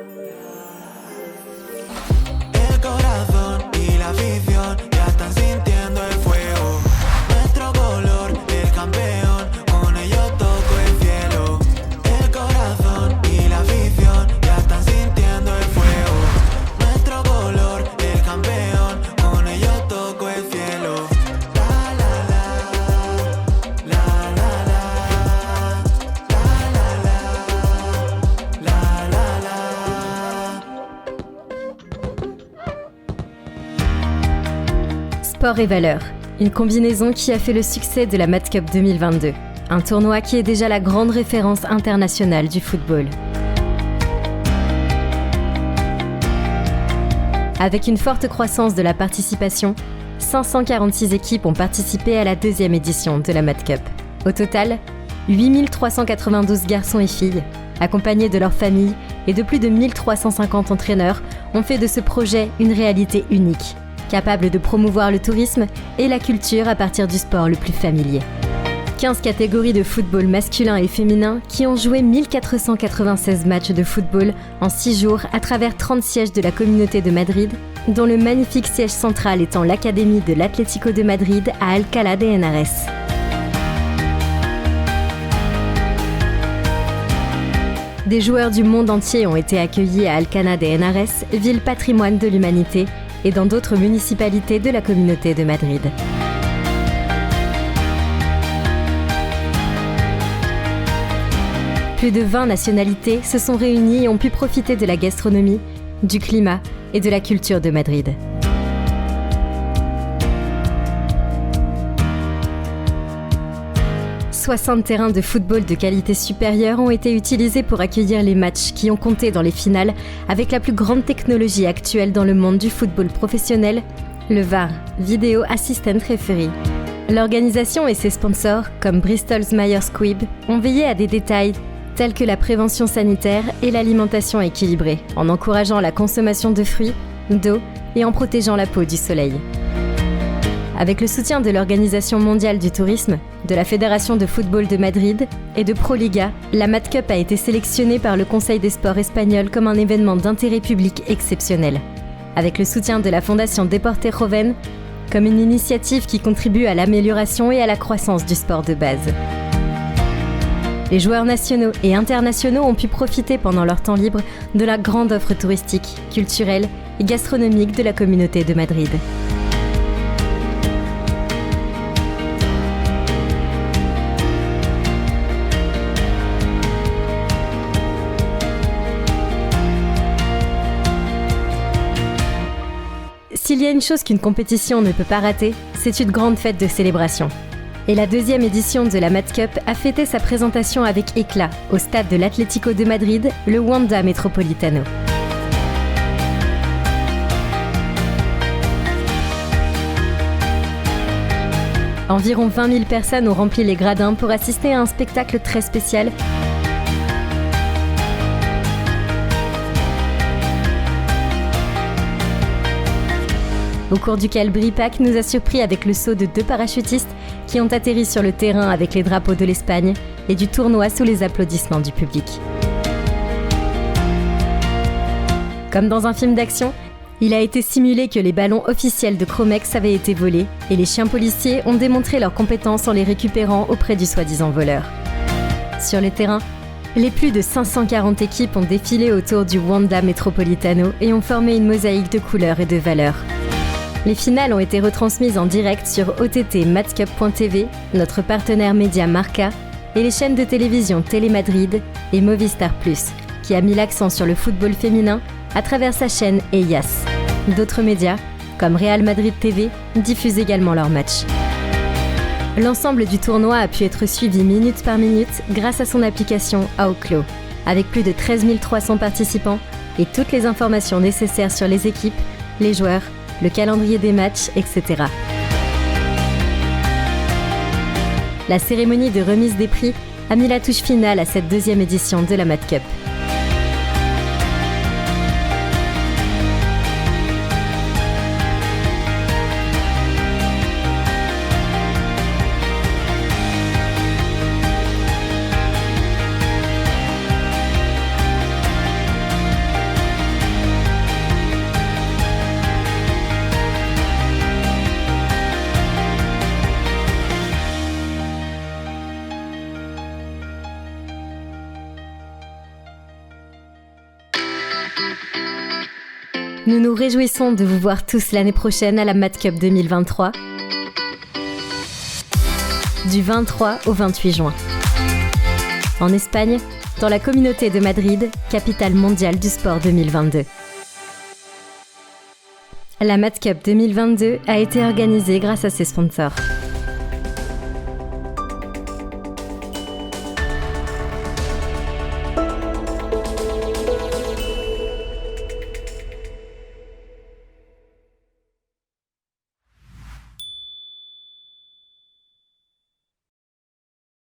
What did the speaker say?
El corazón y la afición ya están sintiendo el fuego. Nuestro color, el campeón, con ellos toco el cielo. El corazón y la afición ya están sintiendo el fuego. Nuestro color, el campeón, con ellos toco el cielo. La la la, la la la, la la la, la la la. Sport et valeurs, une combinaison qui a fait le succès de la Mat Cup 2022, un tournoi qui est déjà la grande référence internationale du football. Avec une forte croissance de la participation, 546 équipes ont participé à la deuxième édition de la Mat Cup. Au total, 8392 garçons et filles, accompagnés de leurs familles et de plus de 1350 entraîneurs, ont fait de ce projet une réalité unique, capable de promouvoir le tourisme et la culture à partir du sport le plus familier. 15 catégories de football masculin et féminin qui ont joué 1496 matchs de football en 6 jours à travers 30 sièges de la communauté de Madrid, dont le magnifique siège central étant l'académie de l'Atlético de Madrid à Alcalá de Henares. Des joueurs du monde entier ont été accueillis à Alcalá de Henares, ville patrimoine de l'humanité, et dans d'autres municipalités de la communauté de Madrid. Plus de 20 nationalités se sont réunies et ont pu profiter de la gastronomie, du climat et de la culture de Madrid. « 60 terrains de football de qualité supérieure ont été utilisés pour accueillir les matchs qui ont compté dans les finales avec la plus grande technologie actuelle dans le monde du football professionnel, le VAR, Video Assistant Referee. L'organisation et ses sponsors, comme Bristol Myers Squibb, ont veillé à des détails tels que la prévention sanitaire et l'alimentation équilibrée, en encourageant la consommation de fruits, d'eau et en protégeant la peau du soleil. Avec le soutien de l'Organisation mondiale du tourisme, de la Fédération de football de Madrid et de ProLiga, la Mat Cup a été sélectionnée par le Conseil des sports espagnol comme un événement d'intérêt public exceptionnel. Avec le soutien de la Fondation Deporte Joven, comme une initiative qui contribue à l'amélioration et à la croissance du sport de base. Les joueurs nationaux et internationaux ont pu profiter pendant leur temps libre de la grande offre touristique, culturelle et gastronomique de la communauté de Madrid. S'il y a une chose qu'une compétition ne peut pas rater, c'est une grande fête de célébration. Et la deuxième édition de la Mat Cup a fêté sa présentation avec éclat au stade de l'Atlético de Madrid, le Wanda Metropolitano. Environ 20 000 personnes ont rempli les gradins pour assister à un spectacle très spécial. Au cours duquel Bripac nous a surpris avec le saut de 2 parachutistes qui ont atterri sur le terrain avec les drapeaux de l'Espagne et du tournoi sous les applaudissements du public. Comme dans un film d'action, il a été simulé que les ballons officiels de Chromex avaient été volés et les chiens policiers ont démontré leurs compétences en les récupérant auprès du soi-disant voleur. Sur le terrain, les plus de 540 équipes ont défilé autour du Wanda Metropolitano et ont formé une mosaïque de couleurs et de valeurs. Les finales ont été retransmises en direct sur OTT-matcup.tv, notre partenaire média Marca, et les chaînes de télévision Télémadrid et Movistar Plus, qui a mis l'accent sur le football féminin à travers sa chaîne EIAS. D'autres médias, comme Real Madrid TV, diffusent également leurs matchs. L'ensemble du tournoi a pu être suivi minute par minute grâce à son application Outclaw, avec plus de 13 300 participants et toutes les informations nécessaires sur les équipes, les joueurs, le calendrier des matchs, etc. La cérémonie de remise des prix a mis la touche finale à cette deuxième édition de la Mat Cup. Nous nous réjouissons de vous voir tous l'année prochaine à la Mat Cup 2023, du 23 au 28 juin. En Espagne, dans la communauté de Madrid, capitale mondiale du sport 2022. La Mat Cup 2022 a été organisée grâce à ses sponsors.